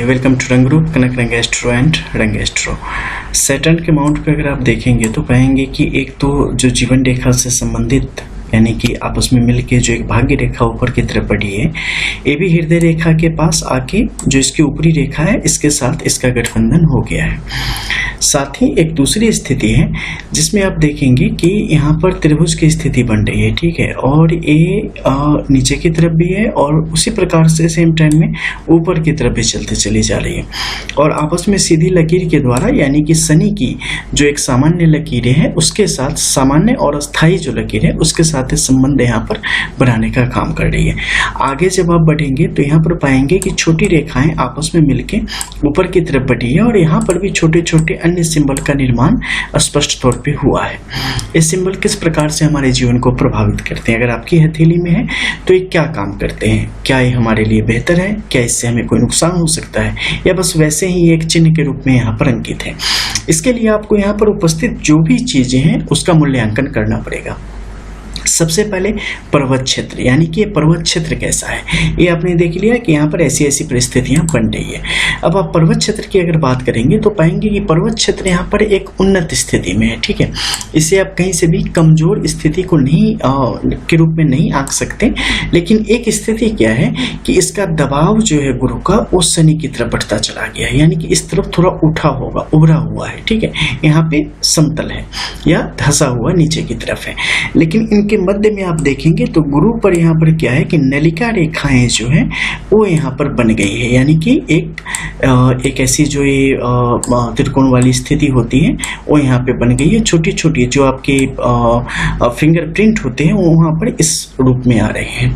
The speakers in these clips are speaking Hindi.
वेलकम टू रंग ग्रुप कनक रंग एस्ट्रो एंड रंग एस्ट्रो। सैटर्न के माउंट पे अगर आप देखेंगे तो पाएंगे कि एक तो जो जीवन रेखा से संबंधित यानी कि आपस में मिलके जो एक भाग्य रेखा ऊपर की तरफ बढ़ी है, ये भी हृदय रेखा के पास आके जो इसकी ऊपरी रेखा है इसके साथ इसका गठबंधन हो गया है। साथ ही एक दूसरी स्थिति है जिसमें आप देखेंगे कि यहाँ पर त्रिभुज की स्थिति बन रही है, ठीक है, और ये नीचे की तरफ भी है और उसी प्रकार से सेम टाइम में ऊपर की तरफ भी चलते चली जा रही है और आपस में सीधी लकीर के द्वारा यानी कि शनि की जो एक सामान्य लकीरें हैं उसके साथ सामान्य और अस्थायी जो लकीर है उसके साथ संबंध यहाँ पर बनाने का काम कर रही है। आगे जब आप बढ़ेंगे तो यहाँ पर पाएंगे कि छोटी रेखाएं आपस में मिलके ऊपर की तरफ बढ़ी है और यहाँ पर भी छोटे छोटे अन्य सिंबल का निर्माण स्पष्ट तौर पे हुआ है। ये सिंबल किस प्रकार से हमारे जीवन को प्रभावित करते हैं, अगर आपकी हथेली में है तो ये क्या काम करते हैं, क्या ये हमारे लिए बेहतर है, क्या इससे हमें कोई नुकसान हो सकता है, या बस वैसे ही एक चिन्ह के रूप में यहाँ पर अंकित है। इसके लिए आपको यहाँ पर उपस्थित जो भी चीजें हैं उसका मूल्यांकन करना पड़ेगा। सबसे पहले पर्वत क्षेत्र, यानी कि ये पर्वत क्षेत्र कैसा है, ये आपने देख लिया कि यहाँ पर ऐसी ऐसी परिस्थितियां बन रही है। अब आप पर्वत क्षेत्र की अगर बात करेंगे तो पाएंगे कि पर्वत क्षेत्र यहाँ पर एक उन्नत स्थिति में है, ठीक है। इसे आप कहीं से भी कमजोर स्थिति को नहीं के रूप में नहीं आंक सकते, लेकिन एक स्थिति क्या है कि इसका दबाव जो है गुरु का वो शनि की तरफ बढ़ता चला गया है, यानी कि इस तरफ थोड़ा उठा होगा, उभरा हुआ है, ठीक है। यहाँ पे समतल है या धंसा हुआ नीचे की तरफ है, लेकिन इनके मध्य में आप देखेंगे तो गुरु पर यहाँ पर क्या है कि नलिका रेखाएं जो है वो यहाँ पर बन गई है, यानी कि एक ऐसी जो ये त्रिकोण वाली स्थिति होती है वो यहाँ पे बन गई है। छोटी छोटी जो आपके फिंगरप्रिंट होते हैं वो वहाँ पर इस रूप में आ रहे हैं।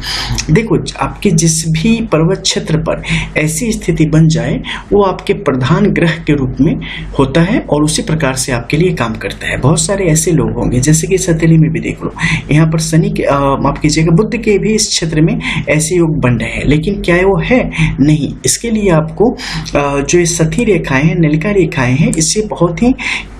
देखो, आपके जिस भी पर्वत क्षेत्र पर ऐसी स्थिति बन जाए वो आपके प्रधान ग्रह के रूप में होता है और उसी प्रकार से आपके लिए काम करता है। बहुत सारे ऐसे लोग होंगे, जैसे कि हथेली में भी देख लो, यहाँ पर शनि के माफ कीजिएगा बुध के भी इस क्षेत्र में ऐसे योग बन रहे हैं, लेकिन क्या वो है? नहीं। इसके लिए आपको जो ये सथी रेखाएं हैं, नलिका रेखाएं हैं, इसे बहुत ही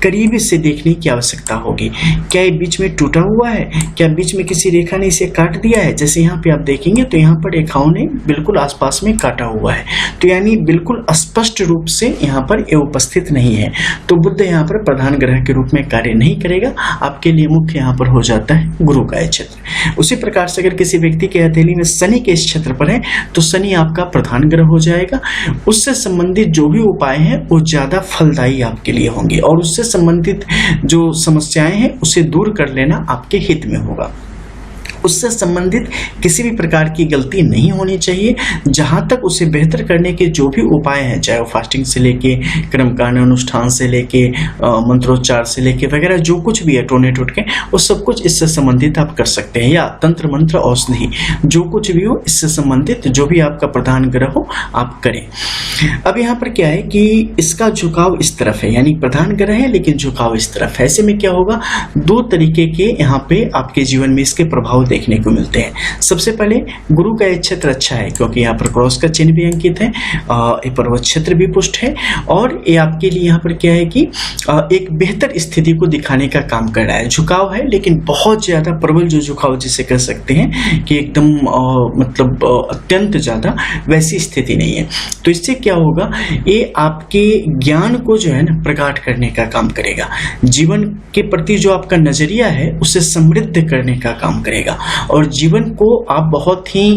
करीब से देखने की आवश्यकता होगी। क्या ये बीच में टूटा हुआ है, क्या बीच में किसी रेखा ने इसे काट दिया है? जैसे यहाँ पे आप देखेंगे तो यहाँ पर रेखाओं ने बिल्कुल आसपास में काटा हुआ है, तो यानी बिल्कुल स्पष्ट रूप से यहाँ पर ये उपस्थित नहीं है। तो बुध यहाँ पर प्रधान ग्रह के रूप में कार्य नहीं करेगा, आपके लिए मुख्य यहाँ पर हो जाता है गुरु का क्षेत्र। उसी प्रकार से अगर किसी व्यक्ति के हथेली में शनि के इस क्षेत्र पर है तो शनि आपका प्रधान ग्रह हो जाएगा। उससे संबंधित जो भी उपाय हैं वो ज्यादा फलदायी आपके लिए होंगे और उससे संबंधित जो समस्याएं हैं उसे दूर कर लेना आपके हित में होगा। उससे संबंधित किसी भी प्रकार की गलती नहीं होनी चाहिए। जहां तक उसे बेहतर करने के जो भी उपाय हैं, चाहे वो फास्टिंग से लेके कर्मकांड अनुष्ठान से लेके मंत्रोच्चार से लेके वगैरह जो कुछ भी है टोने टोटके, वो सब कुछ इससे संबंधित आप कर सकते हैं, या तंत्र मंत्र औषधि जो कुछ भी हो इससे संबंधित जो भी आपका प्रधान ग्रह हो आप करें। अब यहाँ पर क्या है कि इसका झुकाव इस तरफ है, यानी प्रधान ग्रह है लेकिन झुकाव इस तरफ है। ऐसे में क्या होगा, दो तरीके के यहाँ पे आपके जीवन में इसके प्रभाव देखने को मिलते हैं। सबसे पहले गुरु का ये क्षेत्र अच्छा है क्योंकि यहाँ पर क्रॉस का चिन्ह भी अंकित है, ये पर्वत क्षेत्र भी पुष्ट है और ये आपके लिए यहाँ पर क्या है कि एक बेहतर स्थिति को दिखाने का काम कर रहा है। झुकाव है लेकिन बहुत ज्यादा प्रबल जो झुकाव जिसे कह सकते हैं कि एकदम मतलब अत्यंत ज्यादा, वैसी स्थिति नहीं है। तो इससे क्या होगा, ये आपके ज्ञान को जो है ना प्रगाढ़ करने का काम करेगा। जीवन के प्रति जो आपका नजरिया है उसे समृद्ध करने का काम करेगा और जीवन को आप बहुत ही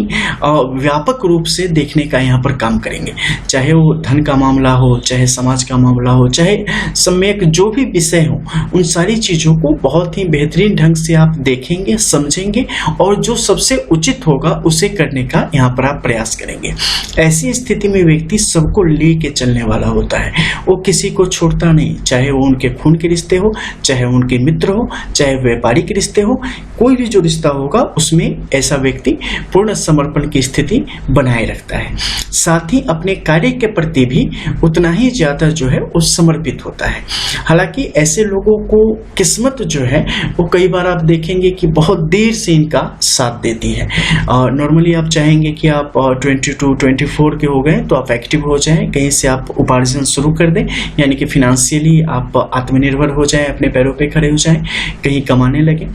व्यापक रूप से देखने का यहाँ पर काम करेंगे। चाहे वो धन का मामला हो, चाहे समाज का मामला हो, चाहे सम्यक जो भी विषय हो, उन सारी चीजों को बहुत ही बेहतरीन ढंग से आप देखेंगे, समझेंगे और जो सबसे उचित होगा उसे करने का यहाँ पर आप प्रयास करेंगे। ऐसी स्थिति में व्यक्ति सबको लेके चलने वाला होता है, वो किसी को छोड़ता नहीं, चाहे वो उनके खून के रिश्ते हो, चाहे उनके मित्र हो, चाहे व्यापारिक रिश्ते हो, कोई भी जो रिश्ता होगा उसमें ऐसा व्यक्ति पूर्ण समर्पण की स्थिति बनाए रखता है। साथ ही अपने कार्य के प्रति भी उतना ही ज्यादा जो है वो समर्पित होता है। हालांकि ऐसे लोगों को किस्मत जो है वो कई बार आप देखेंगे कि बहुत देर से इनका साथ देती है। नॉर्मली आप चाहेंगे कि आप 22-24 के हो गए तो आप एक्टिव हो जाएं, कहीं से आप उपार्जन शुरू कर दें, यानी कि फिनेंशियली आप आत्मनिर्भर हो जाएं, अपने पैरों पे खड़े हो जाएं, कहीं कमाने लगे।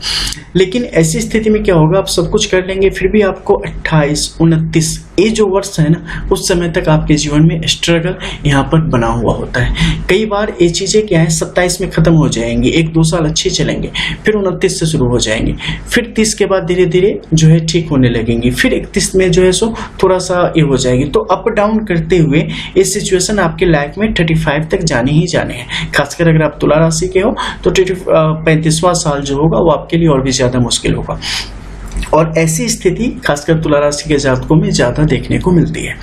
लेकिन ऐसी स्थिति में क्या होगा, आप सब कुछ कर लेंगे फिर भी आपको 28, 29 ये जो वर्ष है ना, उस समय तक आपके जीवन में स्ट्रगल यहाँ पर बना हुआ होता है। कई बार ये चीजें क्या है 27 में खत्म हो जाएंगी, 1-2 साल अच्छे चलेंगे, फिर 29 से शुरू हो जाएंगे, फिर 30 के बाद धीरे धीरे जो है ठीक होने लगेंगी, फिर 31 में जो है सो थोड़ा सा ये हो जाएगी। तो अप डाउन करते हुए ये सिचुएशन आपके लाइफ में 35 तक जाने ही जाने हैं। खासकर अगर आप तुला राशि के हो तो 35वां साल जो होगा वो आपके लिए और भी ज्यादा मुश्किल होगा, और ऐसी स्थिति खासकर तुला राशि के जातकों में ज्यादा देखने को मिलती है।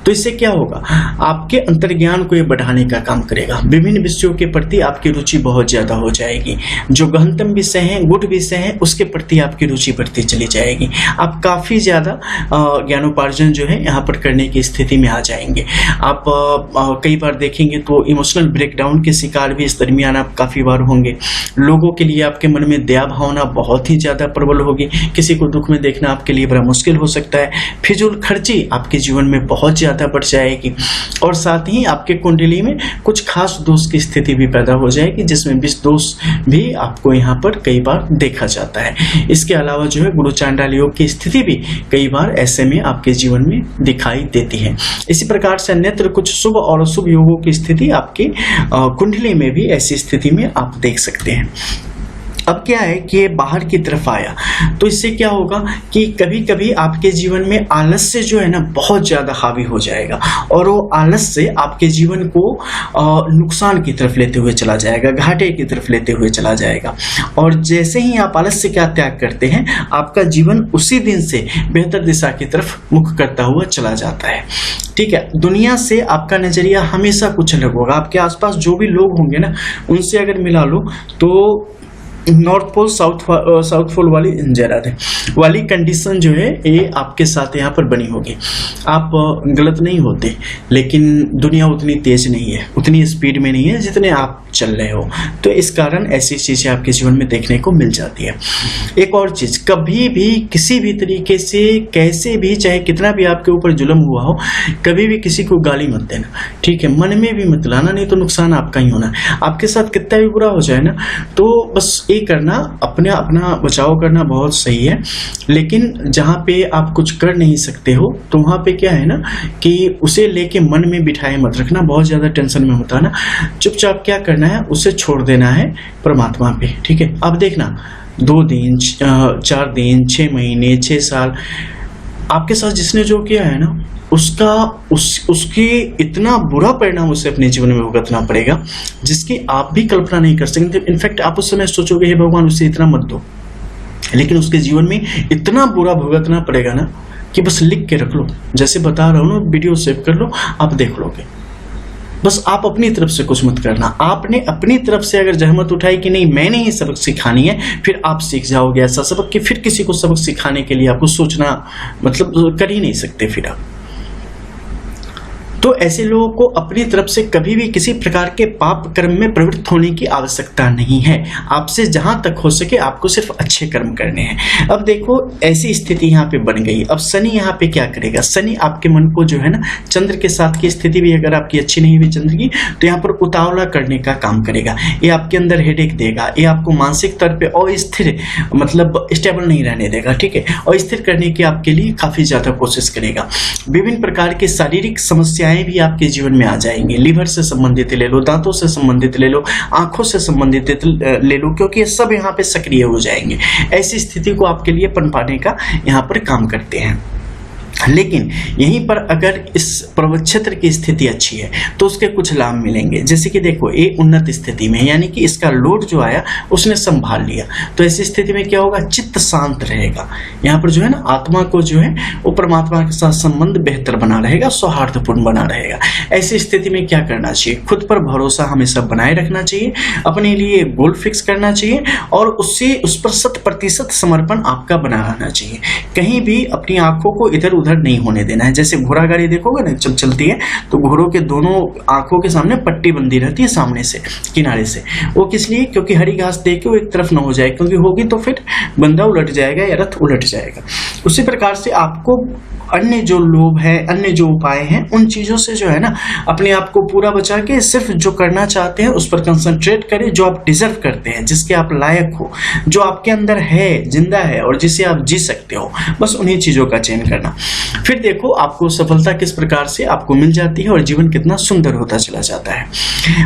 तो इससे क्या होगा, आपके अंतर्ज्ञान को ये बढ़ाने का काम करेगा। विभिन्न विषयों के प्रति आपकी रुचि बहुत ज्यादा हो जाएगी। जो गहनतम विषय हैं, गुड विषय हैं, उसके प्रति आपकी रुचि बढ़ती चली जाएगी। आप काफी ज्यादा ज्ञानोपार्जन जो है यहाँ पर करने की स्थिति में आ जाएंगे। आप कई बार देखेंगे तो इमोशनल ब्रेकडाउन के शिकार भी इस दरमियान आप काफी बार होंगे। लोगों के लिए आपके मन में दया भावना बहुत ही ज्यादा प्रबल होगी। किसी को दुख में देखना आपके लिए बड़ा मुश्किल हो सकता है। फिजूल खर्ची आपके जीवन में बहुत ज्यादा बढ़ जाएगी, और साथ ही आपके कुंडली में कुछ खास दोष की स्थिति भी पैदा हो जाएगी, जिसमें विष दोष भी आपको यहाँ पर कई बार देखा जाता है। इसके अलावा जो है गुरु चांडाल योग की स्थिति भी कई बार ऐसे में आपके जीवन में दिखाई देती है। इसी प्रकार से अन्यत्र कुछ शुभ और अशुभ योगों की स्थिति आपकी कुंडली में भी ऐसी स्थिति में आप देख सकते हैं। अब क्या है कि ये बाहर की तरफ आया तो इससे क्या होगा कि कभी कभी आपके जीवन में आलस्य जो है ना बहुत ज्यादा हावी हो जाएगा, और वो आलस्य आपके जीवन को नुकसान की तरफ लेते हुए चला जाएगा, घाटे की तरफ लेते हुए चला जाएगा। और जैसे ही आप आलस्य का त्याग करते हैं, आपका जीवन उसी दिन से बेहतर दिशा की तरफ मुख करता हुआ चला जाता है। ठीक है, दुनिया से आपका नजरिया हमेशा कुछ अलग होगा। आपके आसपास जो भी लोग होंगे ना, उनसे अगर मिला लो तो नॉर्थ पोल साउथ पोल वाली कंडीशन जो है ये आपके साथ यहाँ पर बनी होगी। आप गलत नहीं होते, लेकिन दुनिया उतनी तेज नहीं है, उतनी स्पीड में नहीं है जितने आप चल रहे हो। तो इस कारण ऐसी चीजें आपके जीवन में देखने को मिल जाती है। एक और चीज, कभी भी किसी भी तरीके से कैसे भी, चाहे कितना भी आपके ऊपर जुल्म हुआ हो, कभी भी किसी को गाली मत देना। ठीक है, मन में भी मत लाना, नहीं तो नुकसान आपका ही होना है। आपके साथ कितना भी बुरा हो जाए ना, तो बस ये करना, अपना बचाव करना बहुत सही है। लेकिन जहाँ पे आप कुछ कर नहीं सकते हो, तो वहाँ पे क्या है ना कि उसे लेके मन में बिठाए मत रखना, बहुत ज्यादा टेंशन में मत आना। चुपचाप क्या करना है, उसे छोड़ देना है परमात्मा पे। ठीक है, अब देखना 2 दिन 4 दिन 6 महीने 6 साल आपके साथ जिसने जो किया है ना, उसकी इतना बुरा परिणाम उसे अपने जीवन में भुगतना पड़ेगा जिसकी आप भी कल्पना नहीं कर सकते। इनफैक्ट आप उस समय सोचोगे हे भगवान उसे इतना मत दो, लेकिन उसके जीवन में इतना बुरा भुगतना पड़ेगा ना कि बस लिख के रख लो। जैसे बता रहा हूं ना, वीडियो सेव कर लो, आप देख लोगे। बस आप अपनी तरफ से कुछ मत करना। आपने अपनी तरफ से अगर जहमत उठाई कि नहीं मैंने ही सबक सिखानी है, फिर आप सीख जाओगे ऐसा सबक कि फिर किसी को सबक सिखाने के लिए आपको सोचना मतलब कर ही नहीं सकते फिर आप। तो ऐसे लोगों को अपनी तरफ से कभी भी किसी प्रकार के पाप कर्म में प्रवृत्त होने की आवश्यकता नहीं है। आपसे जहां तक हो सके आपको सिर्फ अच्छे कर्म करने हैं। अब देखो ऐसी स्थिति यहाँ पे बन गई। अब शनि यहाँ पे क्या करेगा, शनि आपके मन को जो है ना, चंद्र के साथ की स्थिति भी अगर आपकी अच्छी नहीं हुई चंद्र की, तो यहाँ पर उतावला करने का काम करेगा। ये आपके अंदर हेडेक देगा, ये आपको मानसिक तौर पर अस्थिर मतलब स्टेबल नहीं रहने देगा। ठीक है, और स्थिर करने की आपके लिए काफी ज्यादा कोशिश करेगा। विभिन्न प्रकार की शारीरिक समस्याएं भी आपके जीवन में आ जाएंगी। लिवर से संबंधित ले लो, दांतों से संबंधित ले लो, आंखों से संबंधित ले लो, क्योंकि ये सब यहाँ पे सक्रिय हो जाएंगे। ऐसी स्थिति को आपके लिए पनपाने का यहाँ पर काम करते हैं। लेकिन यहीं पर अगर इस पर्वत क्षेत्र की स्थिति अच्छी है तो उसके कुछ लाभ मिलेंगे। जैसे कि देखो ये उन्नत स्थिति में, यानी कि इसका लोड जो आया उसने संभाल लिया, तो ऐसी स्थिति में क्या होगा, चित्त शांत रहेगा। यहाँ पर जो है ना आत्मा को जो है वो परमात्मा के साथ संबंध बेहतर बना रहेगा, सौहार्दपूर्ण बना रहेगा। ऐसी स्थिति में क्या करना चाहिए, खुद पर भरोसा हमेशा बनाए रखना चाहिए, अपने लिए गोल फिक्स करना चाहिए और उससे उस पर 100% समर्पण आपका बना रहना चाहिए। कहीं भी अपनी आंखों को इधर उधर नहीं होने देना है। जैसे घोड़ा गाड़ी देखोगे ना जब चलती है तो घोड़ों के दोनों आंखों के सामने पट्टी बंधी रहती है सामने से किनारे से। वो किस लिए, क्योंकि हरी घास देख के वो एक तरफ ना हो जाए, क्योंकि होगी तो फिर बंदा उलट जाएगा या रथ उलट जाएगा। उसी प्रकार से आपको अन्य जो लोभ है, अन्य जो उपाय हैं, उन चीजों से जो है ना अपने आप को पूरा बचा के सिर्फ जो करना चाहते हैं उस पर कंसंट्रेट करें, जो आप डिजर्व करते हैं, जिसके आप लायक हो, जो आपके अंदर है, जिंदा है और जिसे आप जी सकते हो, बस उन्हीं चीजों का चयन करना। फिर देखो आपको सफलता किस प्रकार से आपको मिल जाती है और जीवन कितना सुंदर होता चला जाता है।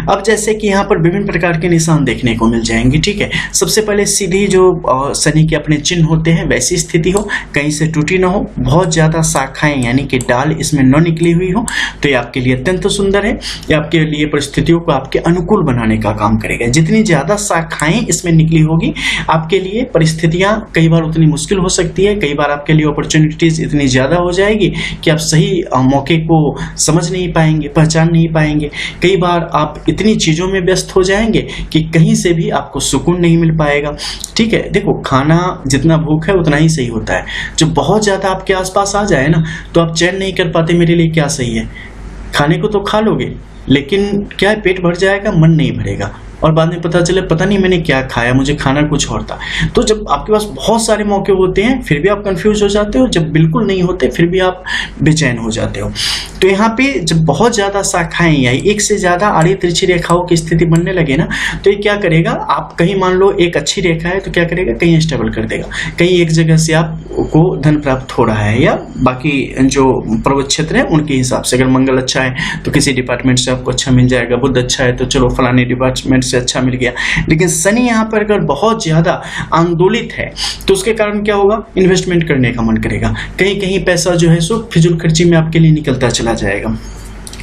अब जैसे कि यहाँ पर विभिन्न प्रकार के निशान देखने को मिल जाएंगे, ठीक है। सबसे पहले सीधी जो शनि के अपने चिन्ह होते हैं वैसी स्थिति हो, कहीं से टूटी ना हो, बहुत ज्यादा शाखाएं यानी कि डाल इसमें न निकली हुई हो, तो ये आपके लिए अत्यंत सुंदर है। ये आपके लिए परिस्थितियों को आपके अनुकूल बनाने का काम करेगा। जितनी ज्यादा शाखाएं इसमें निकली होगी आपके लिए परिस्थितियां कई बार उतनी मुश्किल हो सकती है, कई बार आपके लिए अपॉर्चुनिटीज इतनी ज्यादा हो जाएगी कि आप सही मौके को समझ नहीं पाएंगे, पहचान नहीं पाएंगे। कई बार आप इतनी चीजों में व्यस्त हो जाएंगे कि कहीं से भी आपको सुकून नहीं मिल पाएगा, ठीक है। देखो खाना जितना भूख है उतना ही सही होता है। जब बहुत ज्यादा आपके आसपास आ जाए ना तो आप चैन नहीं कर पाते मेरे लिए क्या सही है। खाने को तो खा लोगे लेकिन क्या है, पेट भर जाएगा, मन नहीं भरेगा और बाद में पता चले पता नहीं मैंने क्या खाया, मुझे खाना कुछ और था। तो जब आपके पास बहुत सारे मौके होते हैं फिर भी आप कंफ्यूज हो जाते हो, जब बिल्कुल नहीं होते फिर भी आप बेचैन हो जाते हो। तो यहाँ पे जब बहुत ज्यादा शाखाएं या एक से ज्यादा आड़ी तिरछी रेखाओं की स्थिति बनने लगे ना तो ये क्या करेगा, आप कहीं मान लो एक अच्छी रेखा है तो क्या करेगा, कहीं स्टेबल कर देगा, कहीं एक जगह से आपको धन प्राप्त हो रहा है या बाकी जो पर्वत क्षेत्र है उनके हिसाब से। अगर मंगल अच्छा है तो किसी डिपार्टमेंट से आपको अच्छा मिल जाएगा, बुध अच्छा है तो चलो फलाने डिपार्टमेंट से अच्छा मिल गया। लेकिन शनि यहाँ पर अगर बहुत ज्यादा आंदोलित है तो उसके कारण क्या होगा, इन्वेस्टमेंट करने का मन करेगा, कहीं कहीं पैसा जो है सो फिजूल खर्ची में आपके लिए निकलता चला जाएगा।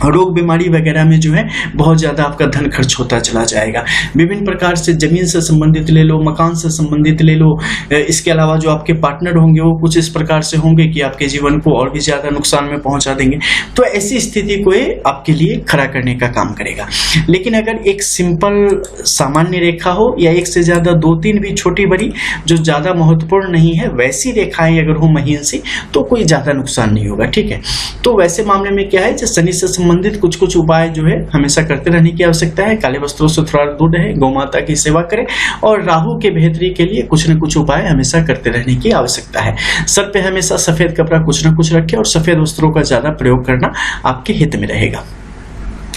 रोग बीमारी वगैरह में जो है बहुत ज्यादा आपका धन खर्च होता चला जाएगा। विभिन्न प्रकार से जमीन से संबंधित ले लो, मकान से संबंधित ले लो, इसके अलावा जो आपके पार्टनर होंगे वो कुछ इस प्रकार से होंगे कि आपके जीवन को और भी ज्यादा नुकसान में पहुंचा देंगे। तो ऐसी स्थिति को ये आपके लिए खड़ा करने का काम करेगा। लेकिन अगर एक सिंपल सामान्य रेखा हो या एक से ज्यादा दो तीन भी छोटी बड़ी जो ज्यादा महत्वपूर्ण नहीं है वैसी रेखाएं अगर हो महीन सी तो कोई ज्यादा नुकसान नहीं होगा, ठीक है। तो वैसे मामले में क्या है, शनि से संबंधित कुछ कुछ उपाय जो है हमेशा करते रहने की आवश्यकता है। काले वस्त्रों से थोड़ा दूर रहे, गौ माता की सेवा करें और राहु के बेहतरी के लिए कुछ न कुछ उपाय हमेशा करते रहने की आवश्यकता है। सर पे हमेशा सफेद कपड़ा कुछ न कुछ रखें और सफेद वस्त्रों का ज्यादा प्रयोग करना आपके हित में रहेगा।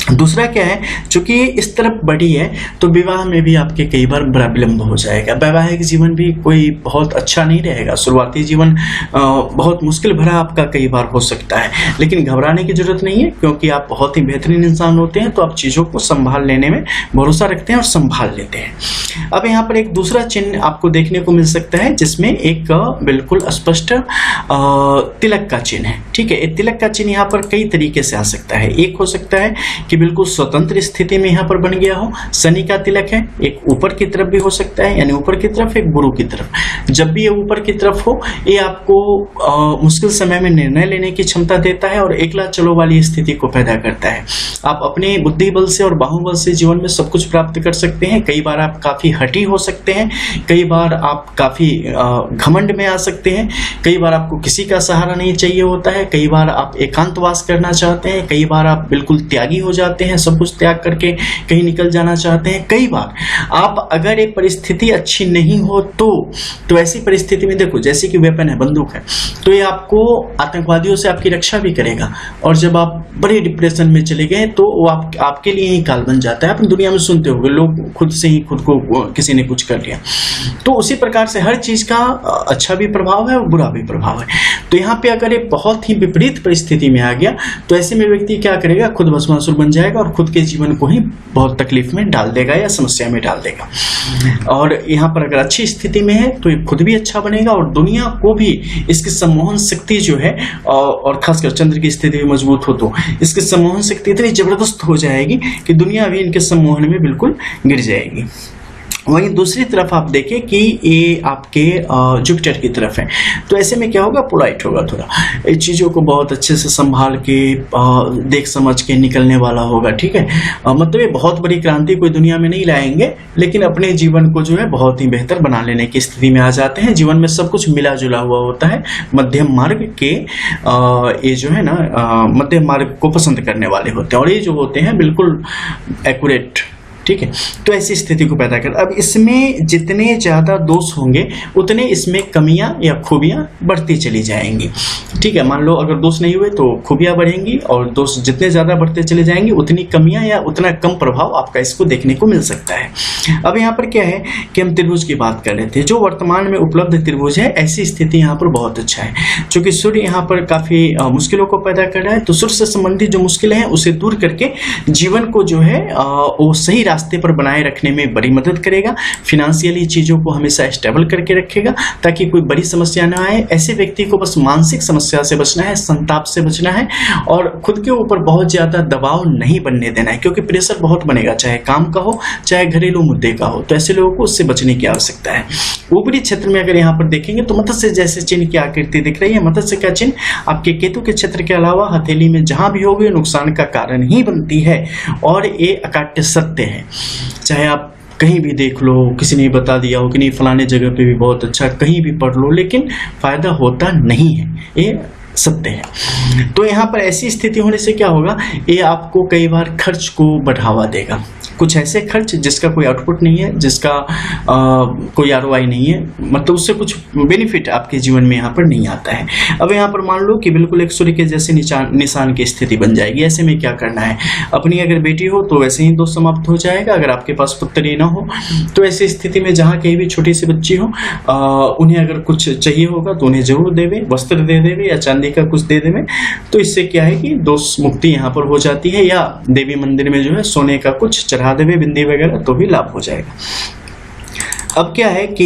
दूसरा क्या है, चूंकि इस तरफ बड़ी है तो विवाह में भी आपके कई बार बड़ा विलंब हो जाएगा। वैवाहिक जीवन भी कोई बहुत अच्छा नहीं रहेगा, शुरुआती जीवन बहुत मुश्किल भरा आपका कई बार हो सकता है। लेकिन घबराने की जरूरत नहीं है क्योंकि आप बहुत ही बेहतरीन इंसान होते हैं, तो आप चीजों को संभाल लेने में भरोसा रखते हैं और संभाल लेते हैं। अब यहाँ पर एक दूसरा चिन्ह आपको देखने को मिल सकता है जिसमें एक बिल्कुल स्पष्ट तिलक का चिन्ह है, ठीक है। तिलक का चिन्ह यहाँ पर कई तरीके से आ सकता है। एक हो सकता है कि बिल्कुल स्वतंत्र स्थिति में यहाँ पर बन गया हो, शनि का तिलक है, एक ऊपर की तरफ भी हो सकता है, यानी ऊपर की तरफ एक गुरु की तरफ। जब भी ये ऊपर की तरफ हो ये आपको मुश्किल समय में निर्णय लेने की क्षमता देता है और एकला चलो वाली स्थिति को पैदा करता है। आप अपने बुद्धि बल से और बाहुबल से जीवन में सब कुछ प्राप्त कर सकते हैं। कई बार आप काफी हठी हो सकते हैं, कई बार आप काफी घमंड में आ सकते हैं, कई बार आपको किसी का सहारा नहीं चाहिए होता है, कई बार आप एकांतवास करना चाहते हैं, कई बार आप बिल्कुल त्यागी हो जाते हैं, सब कुछ त्याग करके कहीं निकल जाना चाहते हैं। कई बार आप अगर एक परिस्थिति अच्छी नहीं हो तो ऐसी परिस्थिति में देखो जैसे कि वेपन है, बंदूक है, तो ये आपको आतंकवादियों से आपकी रक्षा भी करेगा और जब आप बड़े डिप्रेशन में चले गए तो वो आपके लिए ही काल बन जाता है। आप दुनिया में सुनते होंगे लोग खुद से ही खुद को किसी ने कुछ कर लिया। तो उसी प्रकार से हर चीज का अच्छा भी प्रभाव है और बुरा भी प्रभाव है। तो यहाँ पे अगर ये बहुत ही विपरीत परिस्थिति में आ गया तो ऐसे में व्यक्ति क्या करेगा, खुद भस्मासुर बन जाएगा और खुद के जीवन को ही बहुत तकलीफ में डाल देगा या समस्या में डाल देगा। और यहाँ पर अगर अच्छी स्थिति में है तो ये खुद भी अच्छा बनेगा और दुनिया को भी इसकी सम्मोहन शक्ति जो है और खासकर चंद्र की स्थिति भी मजबूत हो तो इसकी सम्मोहन शक्ति इतनी जबरदस्त हो जाएगी कि दुनिया भी इनके सम्मोहन में बिल्कुल गिर जाएगी। वहीं दूसरी तरफ आप देखें कि ये आपके जुपिटर की तरफ है, तो ऐसे में क्या होगा, पोलाइट होगा, थोड़ा इस चीज़ों को बहुत अच्छे से संभाल के देख समझ के निकलने वाला होगा, ठीक है। मतलब ये बहुत बड़ी क्रांति कोई दुनिया में नहीं लाएंगे लेकिन अपने जीवन को जो है बहुत ही बेहतर बना लेने की स्थिति में आ जाते हैं। जीवन में सब कुछ मिला जुला हुआ होता है। मध्यम मार्ग के ये जो है ना मध्यम मार्ग को पसंद करने वाले होते हैं और ये जो होते हैं बिल्कुल एक्यूरेट, ठीक है। तो ऐसी स्थिति को पैदा कर, अब इसमें जितने ज़्यादा दोष होंगे उतने इसमें कमियां या खूबियां बढ़ती चली जाएंगी, ठीक है। मान लो अगर दोष नहीं हुए तो खूबियां बढ़ेंगी, और दोष जितने ज़्यादा बढ़ते चले जाएंगे उतनी कमियां या उतना कम प्रभाव आपका इसको देखने को मिल सकता है। अब यहाँ पर क्या है कि हम त्रिभुज की बात कर रहे थे, जो वर्तमान में उपलब्ध त्रिभुज है, ऐसी स्थिति यहाँ पर बहुत अच्छा है। चूंकि सूर्य यहाँ पर काफ़ी मुश्किलों को पैदा कर रहा है, तो सूर्य से संबंधित जो मुश्किलें हैं उसे दूर करके जीवन को जो है वो सही रास्ते पर बनाए रखने में बड़ी मदद करेगा। फिनेंशियली चीज़ों को हमेशा स्टेबल करके रखेगा ताकि कोई बड़ी समस्या ना आए। ऐसे व्यक्ति को बस मानसिक समस्या से बचना है, संताप से बचना है, और खुद के ऊपर बहुत ज़्यादा दबाव नहीं बनने देना है, क्योंकि प्रेशर बहुत बनेगा, चाहे काम का हो चाहे घरेलू मुद्दे का हो। तो ऐसे लोगों को उससे बचने की आवश्यकता है। ऊपरी क्षेत्र में अगर यहाँ पर देखेंगे तो मत्स्य जैसे चिन्ह की आकृति दिख रही है। मत्स्य का चिन्ह आपके केतु के क्षेत्र के अलावा हथेली में जहां भी होगी नुकसान का कारण ही बनती है, और ये अकाट्य सत्य है। चाहे आप कहीं भी देख लो, किसी ने बता दिया हो कि नहीं फलाने जगह पे भी बहुत अच्छा, कहीं भी पढ़ लो, लेकिन फायदा होता नहीं है, ये सत्य है। तो यहाँ पर ऐसी स्थिति होने से क्या होगा, ये आपको कई बार खर्च को बढ़ावा देगा। कुछ ऐसे खर्च जिसका कोई आउटपुट नहीं है, जिसका कोई आरओआई नहीं है, मतलब उससे कुछ बेनिफिट आपके जीवन में यहाँ पर नहीं आता है। अब यहाँ पर मान लो कि बिल्कुल एक सूर्य के जैसे निशान की स्थिति बन जाएगी। ऐसे में क्या करना है, अपनी अगर बेटी हो तो वैसे ही दोष समाप्त हो जाएगा। अगर आपके पास पुत्री ना हो तो ऐसी स्थिति में जहाँ कहीं भी छोटी सी बच्ची हो, उन्हें अगर कुछ चाहिए होगा तो उन्हें जरूर देवे, वस्त्र दे देवे या चांदी का कुछ दे देवे। तो इससे क्या है कि दोष मुक्ति यहाँ पर हो जाती है, या देवी मंदिर में जो है सोने का कुछ चढ़ा देवे, बिंदी वगैरह, तो भी लाभ हो जाएगा। अब क्या है कि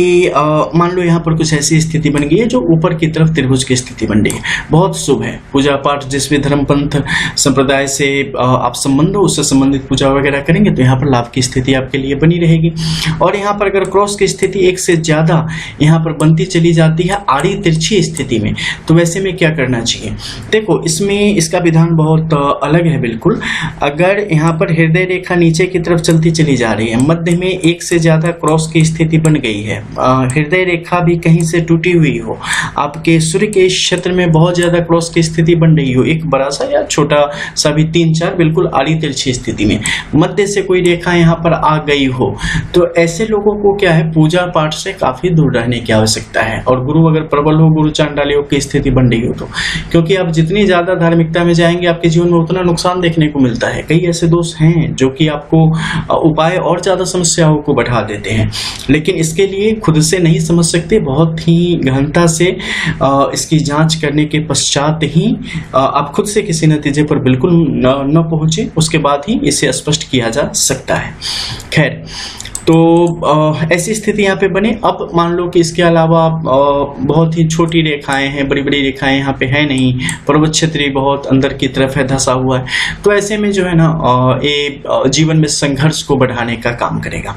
मान लो यहाँ पर कुछ ऐसी स्थिति बन गई है जो ऊपर की तरफ त्रिभुज की स्थिति बन रही है, बहुत शुभ है। पूजा पाठ जिस भी धर्म पंथ संप्रदाय से आप संबंध हो उससे संबंधित पूजा वगैरह करेंगे तो यहाँ पर लाभ की स्थिति आपके लिए बनी रहेगी। और यहाँ पर अगर क्रॉस की स्थिति एक से ज़्यादा यहाँ पर बनती चली जाती है आड़ी तिरछी स्थिति में, तो वैसे में क्या करना चाहिए। देखो इसमें इसका विधान बहुत अलग है बिल्कुल। अगर यहाँ पर हृदय रेखा नीचे की तरफ चलती चली जा रही है, मध्य में एक से ज़्यादा क्रॉस की स्थिति बन गई है, हृदय रेखा भी कहीं से टूटी हुई हो, आपके सूर्य के क्षेत्र में बहुत ज्यादा क्रॉस की स्थिति बन रही हो, एक बड़ा सा या छोटा सा भी 3-4 बिल्कुल आड़ी तिरछी स्थिति में मध्य से कोई रेखा यहाँ पर आ गई हो, तो ऐसे लोगों को क्या है पूजा पाठ से काफी दूर रहने की आवश्यकता है। और गुरु अगर प्रबल हो, गुरु चांडाली योग की स्थिति बन रही हो तो, क्योंकि आप जितनी ज्यादा धार्मिकता में जाएंगे आपके जीवन में उतना नुकसान देखने को मिलता है। कई ऐसे दोष हैं जो कि आपको उपाय और ज्यादा समस्याओं को बढ़ा देते हैं, लेकिन इसके लिए खुद से नहीं समझ सकते, बहुत ही गहनता से इसकी जांच करने के पश्चात ही आप खुद से किसी नतीजे पर बिल्कुल न पहुंचे, उसके बाद ही इसे स्पष्ट किया जा सकता है। खैर, तो ऐसी स्थिति यहाँ पे बने। अब मान लो कि इसके अलावा बहुत ही छोटी रेखाएं हैं, बड़ी बड़ी रेखाएं यहाँ पे है नहीं, पर्वत क्षेत्र बहुत अंदर की तरफ है, धंसा हुआ है, तो ऐसे में जो है ना ये जीवन में संघर्ष को बढ़ाने का काम करेगा।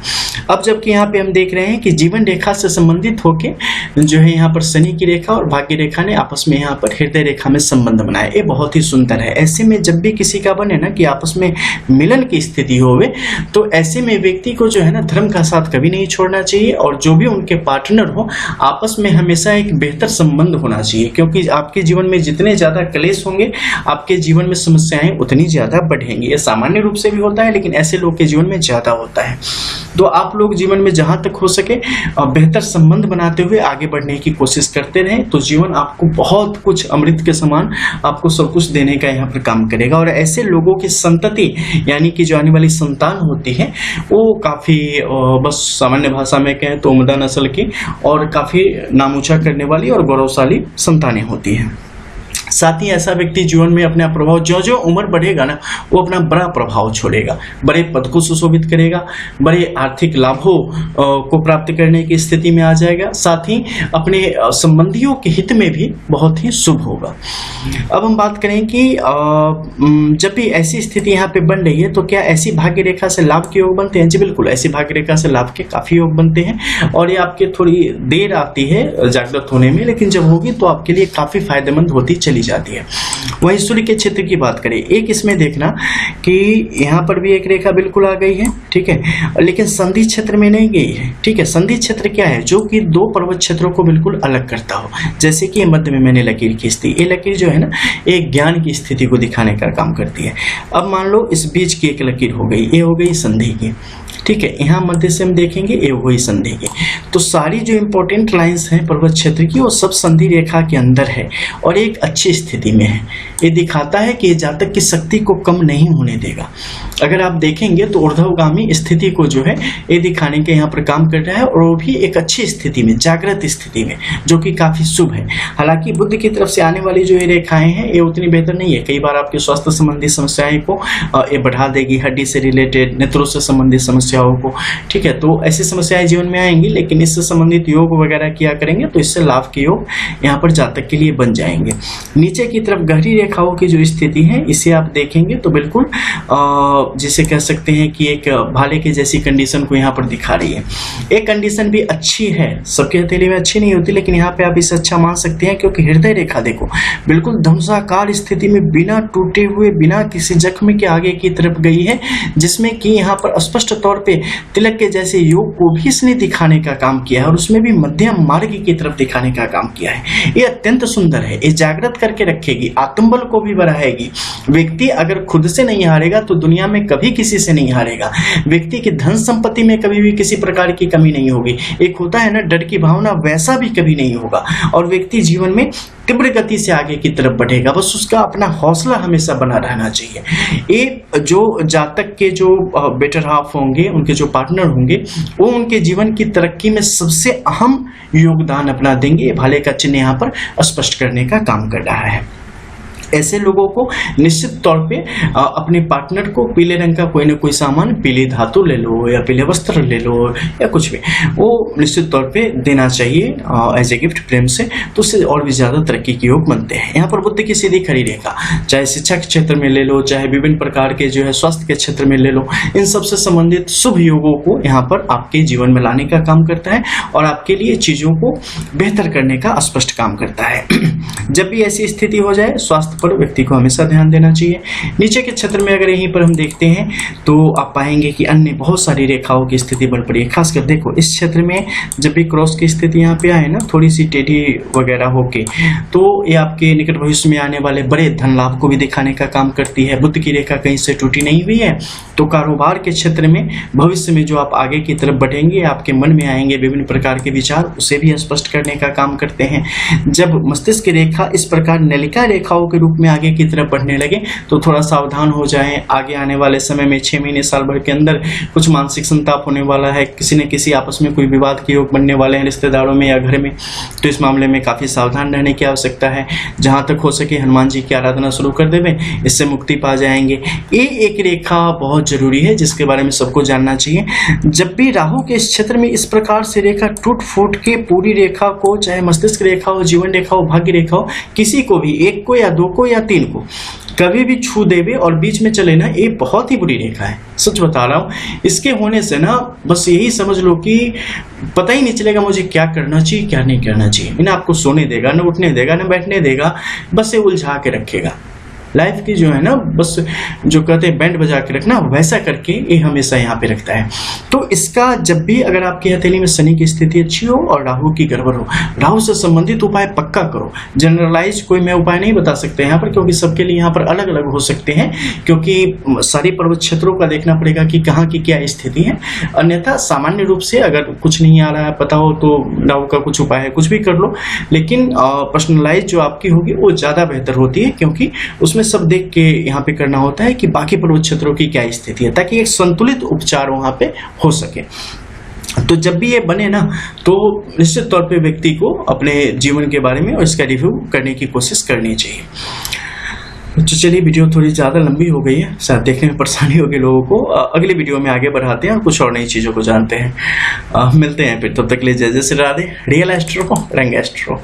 अब जबकि यहाँ पे हम देख रहे हैं कि जीवन रेखा से संबंधित होके जो है यहाँ पर शनि की रेखा और भाग्य रेखा ने आपस में यहाँ पर हृदय रेखा में संबंध बनाया, ये बहुत ही सुंदर है। ऐसे में जब भी किसी का बने ना कि आपस में मिलन की स्थिति होवे, तो ऐसे में व्यक्ति को जो है ना धर्म का साथ कभी नहीं छोड़ना चाहिए, और जो भी उनके पार्टनर हो आपस में हमेशा एक बेहतर संबंध होना चाहिए, क्योंकि आपके जीवन में जितने ज्यादा क्लेश होंगे आपके जीवन में समस्याएं उतनी ज्यादा बढ़ेंगी। ये सामान्य रूप से भी होता है, लेकिन ऐसे लोग के जीवन में ज्यादा होता है। तो आप लोग जीवन में जहां तक हो सके बेहतर संबंध बनाते हुए आगे बढ़ने की कोशिश करते रहें, तो जीवन आपको बहुत कुछ अमृत के समान आपको सब कुछ देने का यहाँ पर काम करेगा। और ऐसे लोगों की संतति यानी कि जो आने वाली संतान होती है वो काफी बस सामान्य भाषा में कहें तो उम्दा नस्ल की और काफी नामूचा करने वाली और गौरवशाली संतानें होती हैं। साथ ही ऐसा व्यक्ति जीवन में अपना प्रभाव जो जो उम्र बढ़ेगा ना वो अपना बड़ा प्रभाव छोड़ेगा, बड़े पद को सुशोभित करेगा, बड़े आर्थिक लाभों को प्राप्त करने की स्थिति में आ जाएगा, साथ ही अपने संबंधियों के हित में भी बहुत ही शुभ होगा। अब हम बात करें कि जब भी ऐसी स्थिति यहाँ पे बन रही है तो क्या ऐसी भाग्य रेखा से लाभ के योग बनते हैं? जी बिल्कुल, ऐसी भाग्य रेखा से लाभ के काफी योग बनते हैं और ये आपके थोड़ी देर आती है जागृत होने में, लेकिन जब होगी तो आपके लिए काफी फायदेमंद होती चली जाती है। वहीं सूर्य के क्षेत्र की बात करें, एक इसमें देखना कि यहाँ पर भी एक रेखा बिल्कुल आ गई है, ठीक है, लेकिन संधि क्षेत्र में नहीं गई है, ठीक है। संधि क्षेत्र क्या है? जो कि दो पर्वत क्षेत्रों को बिल्कुल अलग करता हो, जैसे कि मध्य में मैंने लकीर खींचती, ये लकीर जो है ना एक ज्ञान की स्थिति को दिखाने का काम करती है। अब मान लो इस बीच की एक लकीर हो गई, ये हो गई संधि की, ठीक है, यहाँ मध्य से हम देखेंगे ये वही संधि की। तो सारी जो इंपॉर्टेंट लाइंस हैं पर्वत क्षेत्र की वो सब संधि रेखा के अंदर है और एक अच्छी स्थिति में है। ये दिखाता है कि ये जातक की शक्ति को कम नहीं होने देगा। अगर आप देखेंगे तो ऊर्ध्वगामी स्थिति को जो है ये दिखाने के यहाँ पर काम कर रहा है, और वो भी एक अच्छी स्थिति में, जागृत स्थिति में, जो कि काफी शुभ है। हालांकि बुध की तरफ से आने वाली जो ये रेखाएं हैं ये उतनी बेहतर नहीं है। कई बार आपके स्वास्थ्य संबंधी समस्याएं को ये बढ़ा देगी, हड्डी से रिलेटेड, नेत्रों से संबंधित समस्याओं को, ठीक है। तो ऐसी समस्याएं जीवन में आएंगी, लेकिन इससे संबंधित योग वगैरह किया करेंगे तो इससे लाभ के योग यहाँ पर जातक के लिए बन जाएंगे। नीचे की तरफ गहरी रेखाओं की जो स्थिति है इसे आप देखेंगे तो बिल्कुल जिसे कह सकते हैं कि एक भाले के जैसी कंडीशन को यहाँ पर दिखा रही है। एक कंडीशन भी अच्छी है, सबके हथेली में अच्छी नहीं होती, लेकिन यहाँ पे आप इसे अच्छा मान सकते हैं, क्योंकि हृदय रेखा देखो बिल्कुल धनुषाकार स्थिति में बिना टूटे हुए, बिना किसी जख्म के आगे की तरफ गई है, जिसमें कि यहाँ पर स्पष्ट तौर पे तिलक के जैसे योग को भी इसने दिखाने का काम किया है, और उसमें भी मध्यम मार्ग की तरफ दिखाने का काम किया है। ये अत्यंत सुंदर है, ये जागृत करके रखेगी, आत्मबल को भी बढ़ाएगी। व्यक्ति अगर खुद से नहीं हारेगा तो दुनिया में कभी किसी से नहीं हारेगा। व्यक्ति की धन संपत्ति में कभी भी किसी प्रकार की कमी नहीं होगी। एक होता है ना डर की भावना, वैसा भी कभी नहीं होगा, और व्यक्ति जीवन में तीव्र गति से आगे की तरफ बढ़ेगा। बस उसका अपना हौसला हमेशा बना रहना चाहिए। ये जो जातक के जो बेटर हाफ होंगे, उनके जो पार्टनर होंगे, वो उनके जीवन की तरक्की में सबसे अहम योगदान अपना देंगे। भाले का चिन्ह यहाँ पर स्पष्ट करने का काम कर रहा है। ऐसे लोगों को निश्चित तौर पे अपने पार्टनर को पीले रंग का कोई ना कोई सामान, पीली धातु ले लो या पीले वस्त्र ले लो या कुछ भी, वो निश्चित तौर पे देना चाहिए एज ए गिफ्ट प्रेम से, तो उससे और भी ज्यादा तरक्की के योग बनते हैं। यहाँ पर बुद्ध की सीधी खड़ी रेखा, चाहे शिक्षा के क्षेत्र में ले लो, चाहे विभिन्न प्रकार के जो है स्वास्थ्य के क्षेत्र में ले लो, इन सबसे संबंधित शुभ योगों को यहाँ पर आपके जीवन में लाने का काम करता है और आपके लिए चीजों को बेहतर करने का स्पष्ट काम करता है। जब भी ऐसी स्थिति हो जाए, स्वास्थ्य पर व्यक्ति को हमेशा ध्यान देना चाहिए। नीचे के क्षेत्र में अगर यहीं पर हम देखते हैं तो आप पाएंगे कि अन्य बहुत सारी रेखाओं की स्थिति बन पड़ी है। खासकर देखो इस क्षेत्र में जब भी क्रॉस की स्थिति यहाँ पे आए ना, थोड़ी सी टेढ़ी वगैरह होके, तो ये आपके निकट भविष्य में आने वाले बड़े धन लाभ को भी दिखाने का काम करती है। बुध की रेखा कहीं से टूटी नहीं हुई है, तो कारोबार के क्षेत्र में भविष्य में जो आप आगे की तरफ बढ़ेंगे, आपके मन में आएंगे विभिन्न प्रकार के विचार, उसे भी स्पष्ट करने का काम करते हैं। जब मस्तिष्क रेखा इस प्रकार नलिका रेखाओं के रूप में आगे की तरफ बढ़ने लगे तो थोड़ा सावधान हो जाएं। आगे आने वाले समय में 6 महीने साल भर के अंदर कुछ मानसिक संताप होने वाला है, किसी न किसी आपस में कोई विवाद के योग बनने वाले हैं रिश्तेदारों में या घर में, तो इस मामले में काफी सावधान रहने की आवश्यकता है। जहां तक हो सके हनुमान जी की आराधना शुरू कर देवें, इससे मुक्ति पा जाएंगे। ये एक रेखा बहुत जरूरी है जिसके बारे में सबको जानना चाहिए। जब भी राहु के इस क्षेत्र में इस प्रकार से रेखा टूट फूट के पूरी रेखा को, चाहे मस्तिष्क रेखा हो, जीवन रेखा हो, भाग्य रेखा हो, किसी को भी, एक को या दो को या 3 को कभी भी छू देवे और बीच में चले ना, ये बहुत ही बुरी रेखा है, सच बता रहा हूं। इसके होने से ना बस यही समझ लो कि पता ही नहीं चलेगा मुझे क्या करना चाहिए क्या नहीं करना चाहिए। ना आपको सोने देगा, ना उठने देगा, ना बैठने देगा, बस ये उलझा के रखेगा। लाइफ की जो है ना, बस जो कहते हैं बैंड बजा के रखना, वैसा करके ये हमेशा यहाँ पे रखता है। तो इसका जब भी अगर आपकी हथेली में शनि की स्थिति अच्छी हो और राहु की गड़बड़ हो, राहु से संबंधित उपाय पक्का करो। जनरलाइज कोई मैं उपाय नहीं बता सकते यहाँ पर, क्योंकि सबके लिए यहाँ पर अलग अलग हो सकते हैं, क्योंकि सारे पर्वत क्षेत्रों का देखना पड़ेगा कि कहाँ की क्या स्थिति है। अन्यथा सामान्य रूप से अगर कुछ नहीं आ रहा है, पता हो तो राहु का कुछ उपाय है, कुछ भी कर लो, लेकिन पर्सनलाइज जो आपकी होगी वो ज्यादा बेहतर होती है, क्योंकि उसमें सब देख के यहाँ पे करना होता है कि बाकी पर्वत क्षेत्रों की क्या स्थिति है, ताकि एक संतुलित उपचार वहां पे हो सके। तो जब भी ये बने ना, तो निश्चित तौर पे व्यक्ति को अपने जीवन के बारे में और इसका रिव्यू करने की कोशिश करनी चाहिए। तो चलिए, वीडियो थोड़ी ज़्यादा लंबी हो गई है, शायद देखने में परेशानी होगी लोगों को। अगली वीडियो में आगे बढ़ाते हैं और कुछ और नई चीज़ों को जानते हैं। मिलते हैं फिर, तब तक ले जय जय श्री राधे। रियल एस्ट्रो, रंग एस्ट्रो।